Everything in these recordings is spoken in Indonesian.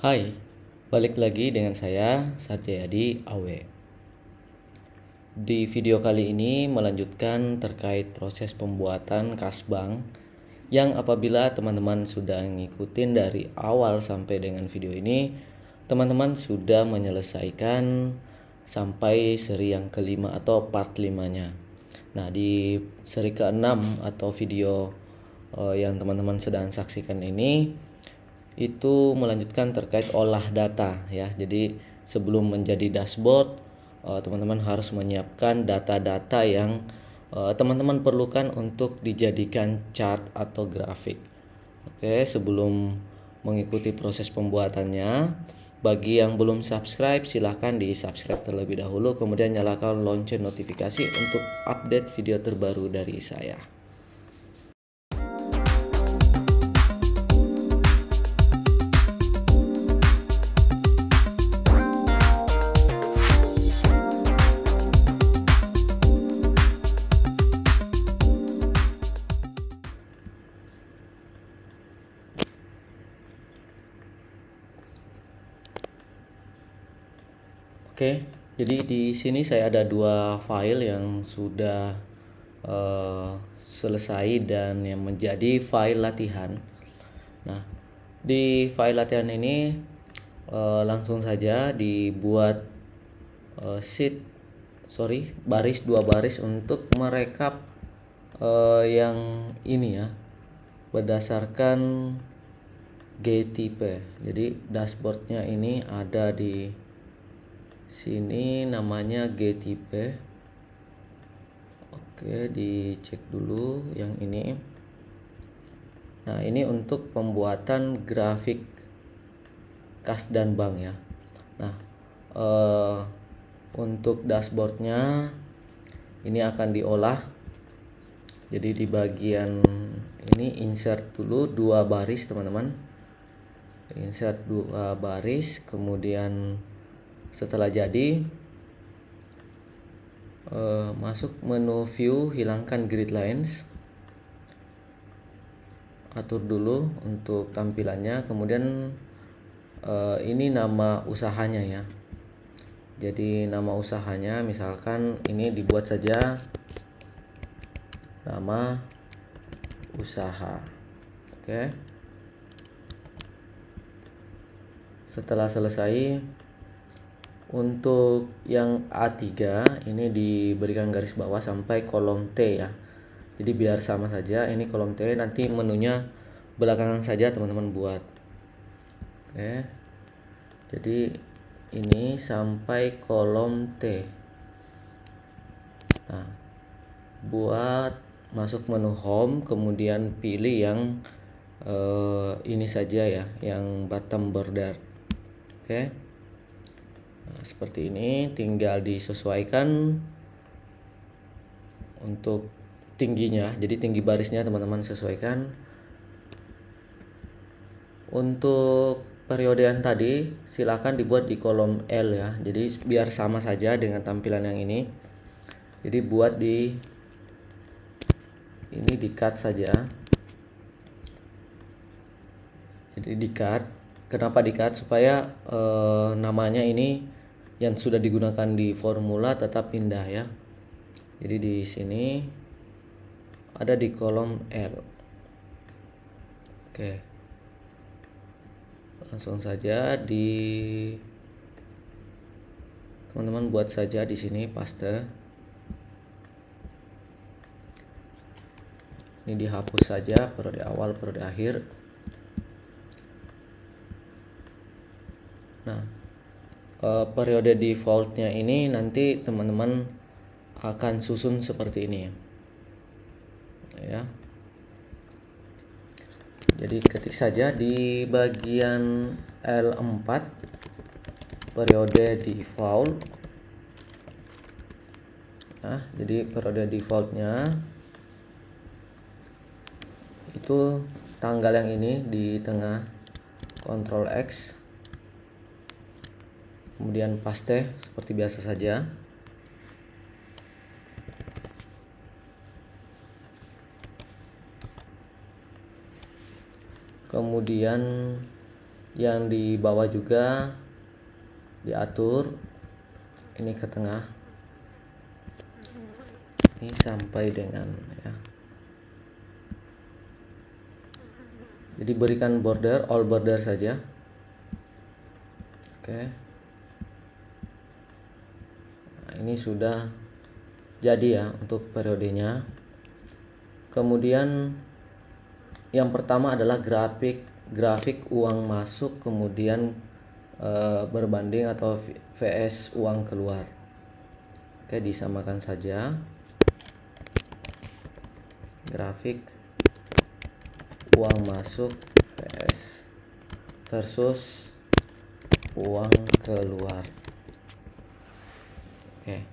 Hai, balik lagi dengan saya Satyadi Awe. Di video kali ini melanjutkan terkait proses pembuatan kasbang yang apabila teman-teman sudah ngikutin dari awal sampai dengan video ini, teman-teman sudah menyelesaikan sampai seri yang kelima atau part 5-nya. Nah, di seri ke-6 atau video yang teman-teman sedang saksikan ini itu melanjutkan terkait olah data ya. Jadi sebelum menjadi dashboard, teman-teman harus menyiapkan data-data yang teman-teman perlukan untuk dijadikan chart atau grafik. Oke, sebelum mengikuti proses pembuatannya, bagi yang belum subscribe silahkan di subscribe terlebih dahulu, kemudian nyalakan lonceng notifikasi untuk update video terbaru dari saya. Oke, jadi di sini saya ada dua file yang sudah selesai dan yang menjadi file latihan. Nah, di file latihan ini langsung saja dibuat baris dua baris untuk merekap yang ini ya, berdasarkan GTP. Jadi dashboardnya ini ada di sini, namanya GTP. Oke, dicek dulu yang ini. Nah, ini untuk pembuatan grafik kas dan bank ya. Nah, untuk dashboardnya ini akan diolah. Jadi di bagian ini insert dulu dua baris teman-teman. Insert dua baris, kemudian setelah jadi masuk menu view, hilangkan grid lines, atur dulu untuk tampilannya, kemudian ini nama usahanya ya. Jadi nama usahanya misalkan ini dibuat saja nama usaha. Oke. Setelah selesai, untuk yang A3 ini diberikan garis bawah sampai kolom T ya. Jadi biar sama saja, ini kolom T, nanti menunya belakangan saja teman-teman buat. Oke. Jadi ini sampai kolom T. Nah, buat masuk menu home, kemudian pilih yang ini saja ya, yang bottom border. Oke. Nah, seperti ini, tinggal disesuaikan untuk tingginya. Jadi tinggi barisnya teman-teman sesuaikan. Untuk periode yang tadi silakan dibuat di kolom L ya. Jadi biar sama saja dengan tampilan yang ini. Jadi buat di ini di cut saja. Jadi di cut. Kenapa di cut? Supaya namanya ini yang sudah digunakan di formula tetap pindah ya. Jadi di sini ada di kolom L. Oke. Langsung saja teman-teman buat saja di sini paste. Ini dihapus saja periode awal, periode akhir. Nah, periode defaultnya ini nanti teman-teman akan susun seperti ini ya. Jadi ketik saja di bagian L4 periode default. Nah, jadi periode defaultnya itu tanggal yang ini di tengah, Ctrl X, kemudian paste seperti biasa saja. Kemudian Yang di bawah juga diatur, ini ke tengah, ini sampai dengan ya. Jadi berikan border, all border saja. Oke. Nah, ini sudah jadi ya untuk periodenya. Kemudian yang pertama adalah grafik uang masuk, kemudian berbanding atau VS uang keluar. Oke, disamakan saja. Grafik uang masuk VS versus uang keluar. Oke.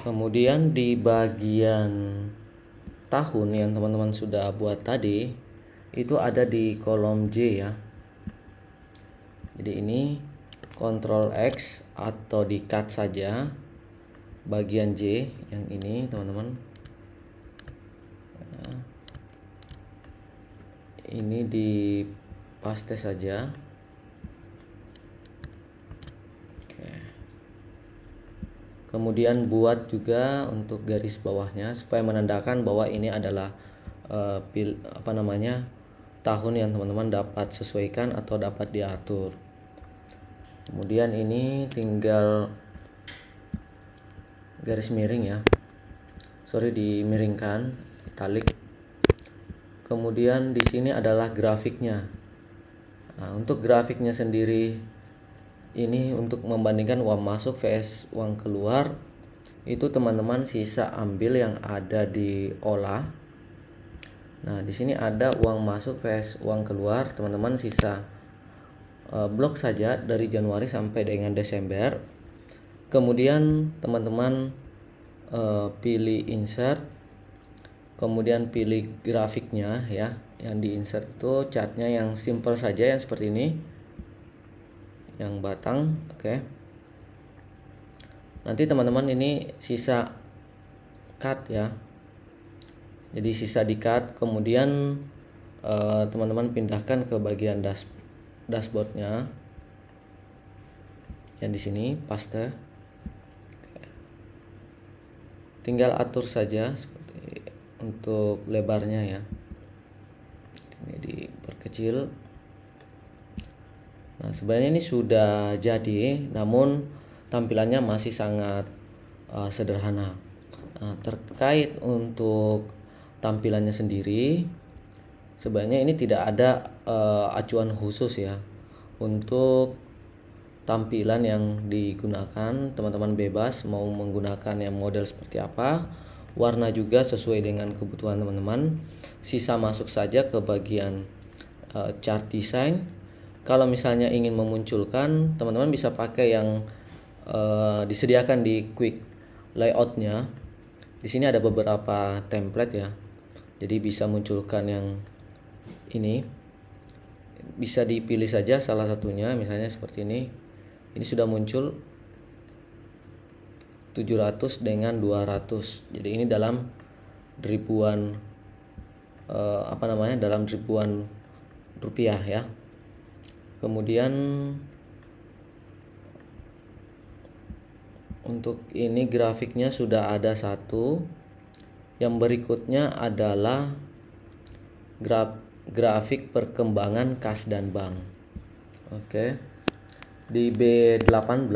Kemudian di bagian tahun yang teman-teman sudah buat tadi, itu ada di kolom J ya. Jadi ini Ctrl X atau di cut saja bagian J yang ini teman-teman. Ini di paste saja. Oke. Kemudian buat juga untuk garis bawahnya supaya menandakan bahwa ini adalah tahun yang teman-teman dapat sesuaikan atau dapat diatur. Kemudian ini tinggal garis miring ya. Dimiringkan, italic. Kemudian di sini adalah grafiknya. Nah, untuk grafiknya sendiri ini untuk membandingkan uang masuk vs uang keluar, itu teman-teman sisa ambil yang ada di olah. Nah, di sini ada uang masuk vs uang keluar, teman-teman sisa blok saja dari Januari sampai dengan Desember. Kemudian teman-teman pilih insert, kemudian pilih grafiknya ya. Yang di insert itu chartnya yang simple saja, yang seperti ini, yang batang. Oke. Nanti teman-teman ini sisa cut ya. Jadi sisa di cut, kemudian teman-teman pindahkan ke bagian dashboardnya yang di sini paste. Oke. Tinggal atur saja seperti untuk lebarnya ya. Ini diperkecil. Nah, sebenarnya ini sudah jadi, namun tampilannya masih sangat sederhana. Nah, terkait untuk tampilannya sendiri, sebenarnya ini tidak ada acuan khusus ya untuk tampilan yang digunakan. Teman-teman bebas mau menggunakan yang model seperti apa, warna juga sesuai dengan kebutuhan teman-teman. Sisa masuk saja ke bagian chart design. Kalau misalnya ingin memunculkan, teman-teman bisa pakai yang disediakan di quick layoutnya. Di sini ada beberapa template ya, jadi bisa munculkan yang ini. Bisa dipilih saja salah satunya, misalnya seperti ini. Ini sudah muncul 700 dengan 200. Jadi ini dalam ribuan dalam ribuan rupiah ya. Kemudian untuk ini grafiknya sudah ada satu. Yang berikutnya adalah grafik perkembangan kas dan bank. Oke. Di B18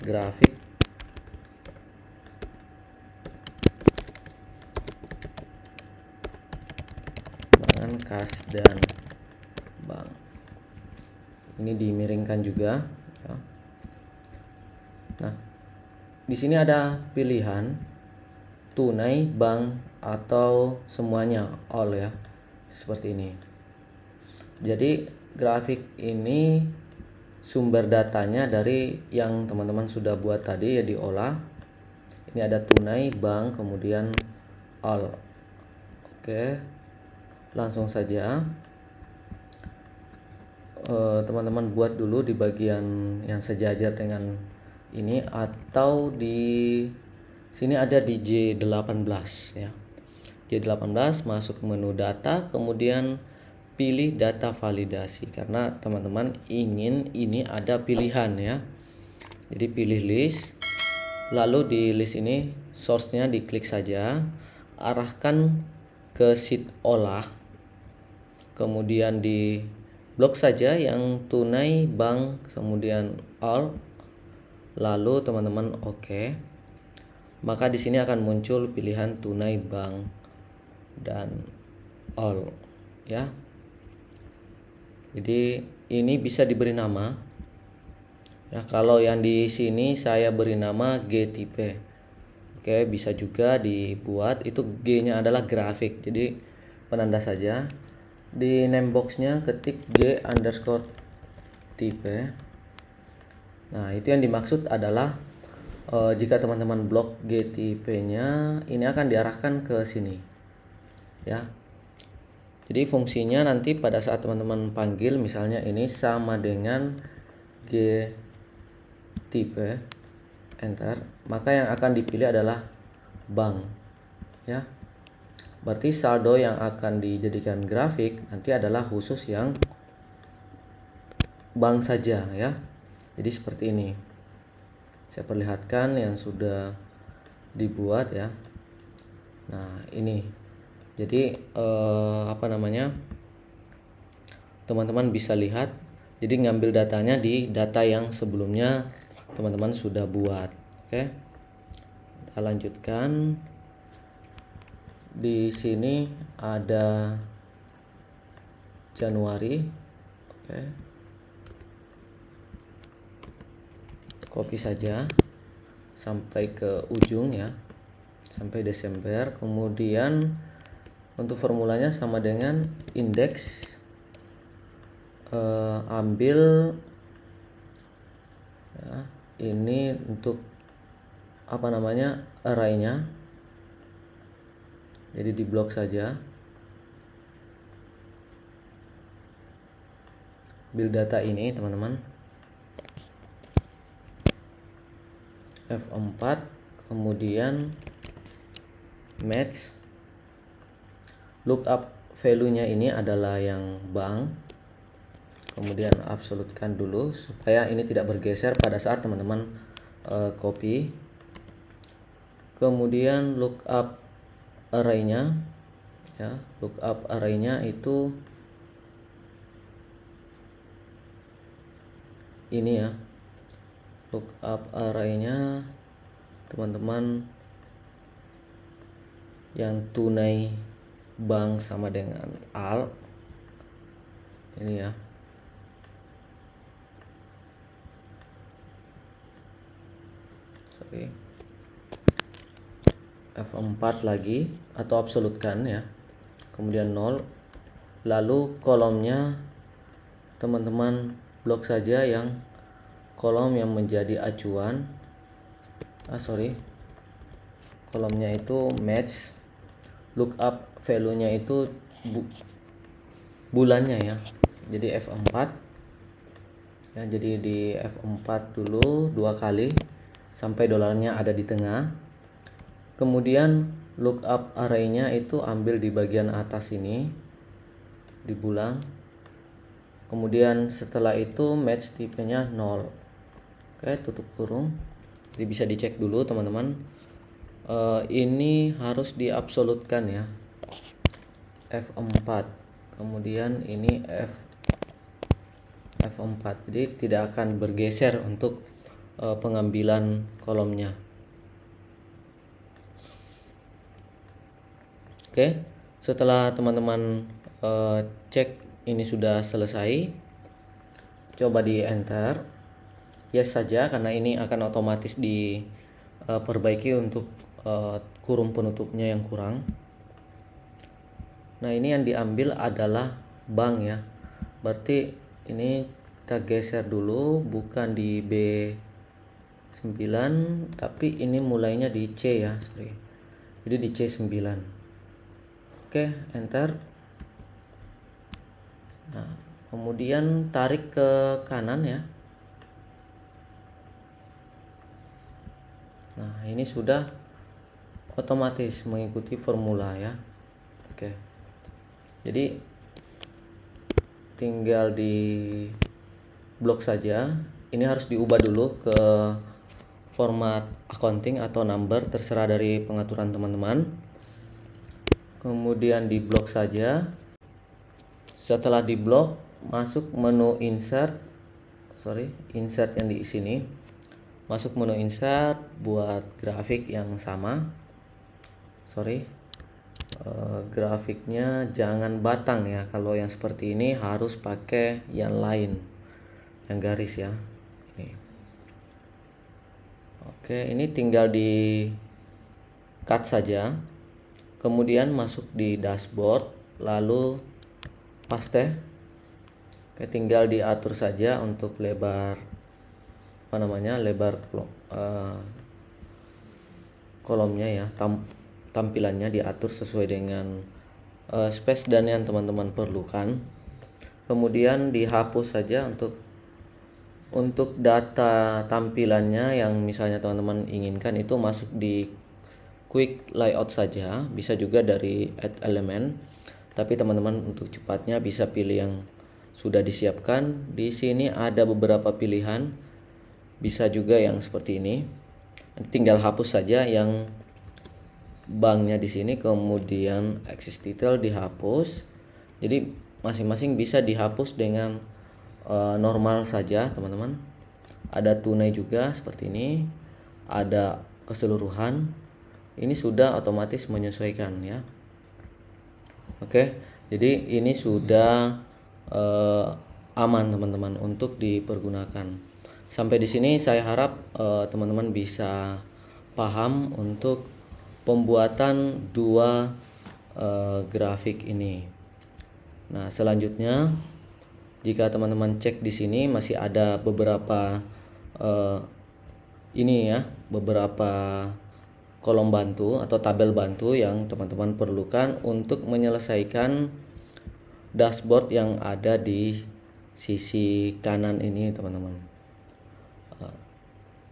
grafik perkembangan kas dan bank. Ini dimiringkan juga ya. Nah, di sini ada pilihan tunai, bank, atau semuanya, all ya, seperti ini. Jadi grafik ini sumber datanya dari yang teman-teman sudah buat tadi ya, diolah. Ini ada tunai, bank, kemudian all. Oke, langsung saja teman-teman buat dulu di bagian yang sejajar dengan ini, atau di sini ada di J18 ya. J18 masuk menu data, kemudian pilih data validasi karena teman-teman ingin ini ada pilihan ya. Jadi pilih list, lalu di list ini source-nya diklik saja, arahkan ke sheet olah, kemudian di blok saja yang tunai bank, kemudian all, lalu teman-teman oke. Maka di sini akan muncul pilihan tunai bank dan all ya. Jadi ini bisa diberi nama ya. Kalau yang di sini saya beri nama GTP. Oke, bisa juga dibuat itu G-nya adalah grafik. Jadi penanda saja di name box-nya ketik G_type. Nah, itu yang dimaksud adalah jika teman-teman blok GTP-nya ini akan diarahkan ke sini ya. Jadi fungsinya nanti pada saat teman-teman panggil misalnya ini sama dengan GTP, enter, maka yang akan dipilih adalah bank ya. Berarti saldo yang akan dijadikan grafik nanti adalah khusus yang bank saja ya. Jadi seperti ini. Saya perlihatkan yang sudah dibuat ya. Nah, ini. Jadi teman-teman bisa lihat. Jadi ngambil datanya di data yang sebelumnya teman-teman sudah buat. Oke. Kita lanjutkan. Di sini ada Januari. Oke. Copy saja sampai ke ujung ya, sampai Desember. Kemudian untuk formulanya sama dengan indeks, ambil ya, ini untuk array-nya. Jadi di blok saja, build data ini teman-teman, F4, kemudian match, lookup value-nya ini adalah yang bank, kemudian absolutkan dulu supaya ini tidak bergeser pada saat teman-teman copy. Kemudian lookup array-nya ya, lookup array-nya itu ini ya. Lookup array-nya teman-teman yang tunai bank sama dengan al ini ya. Sorry. F4 lagi atau absolutkan ya. Kemudian 0. Lalu kolomnya teman-teman blok saja yang kolom yang menjadi acuan. Kolomnya itu match, lookup value-nya itu bulannya ya. Jadi F4 ya, jadi di F4 dulu 2 kali sampai dolarnya ada di tengah. Kemudian lookup array-nya itu ambil di bagian atas ini, di bulan. Kemudian setelah itu match tipenya 0. Oke, tutup kurung. Jadi bisa dicek dulu teman-teman. Ini harus diabsolutkan ya, F4. Kemudian ini F4. Jadi tidak akan bergeser untuk pengambilan kolomnya. Oke, setelah teman-teman cek ini sudah selesai, coba di enter. Yes saja karena ini akan otomatis diperbaiki untuk kurung penutupnya yang kurang. Nah, ini yang diambil adalah bank ya. Berarti ini kita geser dulu, bukan di B9 tapi ini mulainya di C ya, sorry. Jadi di C9. Oke, enter. Nah, kemudian tarik ke kanan ya. Nah, ini sudah otomatis mengikuti formula ya. Oke. Jadi tinggal di blok saja. Ini harus diubah dulu ke format accounting atau number, terserah dari pengaturan teman-teman. Kemudian di blok saja. Setelah di blok, masuk menu insert yang di sini. Masuk menu insert buat grafik yang sama. Grafiknya jangan batang ya. Kalau yang seperti ini harus pakai yang lain, yang garis ya. Oke, ini tinggal di cut saja. Kemudian masuk di dashboard, lalu paste. Oke, tinggal diatur saja untuk lebar kolomnya ya. Tampilannya diatur sesuai dengan space dan yang teman-teman perlukan. Kemudian dihapus saja untuk data tampilannya yang misalnya teman-teman inginkan itu masuk di quick layout saja, bisa juga dari add element. Tapi teman-teman untuk cepatnya bisa pilih yang sudah disiapkan. Di sini ada beberapa pilihan, bisa juga yang seperti ini. Tinggal hapus saja yang banknya di sini, kemudian access detail dihapus. Jadi masing-masing bisa dihapus dengan normal saja teman-teman. Ada tunai juga seperti ini, ada keseluruhan. Ini sudah otomatis menyesuaikan ya. Oke, jadi ini sudah aman teman-teman untuk dipergunakan. Sampai di sini saya harap teman-teman bisa paham untuk pembuatan dua grafik ini. Nah, selanjutnya jika teman-teman cek di sini masih ada beberapa beberapa kolom bantu atau tabel bantu yang teman-teman perlukan untuk menyelesaikan dashboard yang ada di sisi kanan ini teman-teman.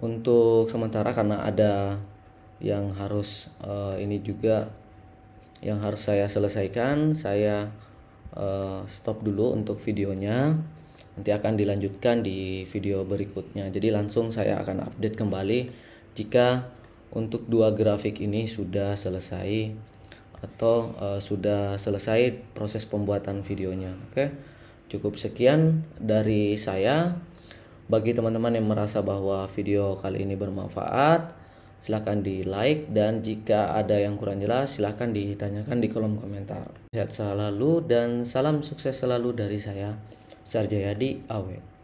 Untuk sementara karena ada yang harus yang harus saya selesaikan, saya stop dulu untuk videonya. Nanti akan dilanjutkan di video berikutnya. Jadi langsung saya akan update kembali jika untuk dua grafik ini sudah selesai atau sudah selesai proses pembuatan videonya. Oke, cukup sekian dari saya. Bagi teman-teman yang merasa bahwa video kali ini bermanfaat, silahkan di like, dan jika ada yang kurang jelas silahkan ditanyakan di kolom komentar. Sehat selalu dan salam sukses selalu dari saya, Sarjayadi Awe.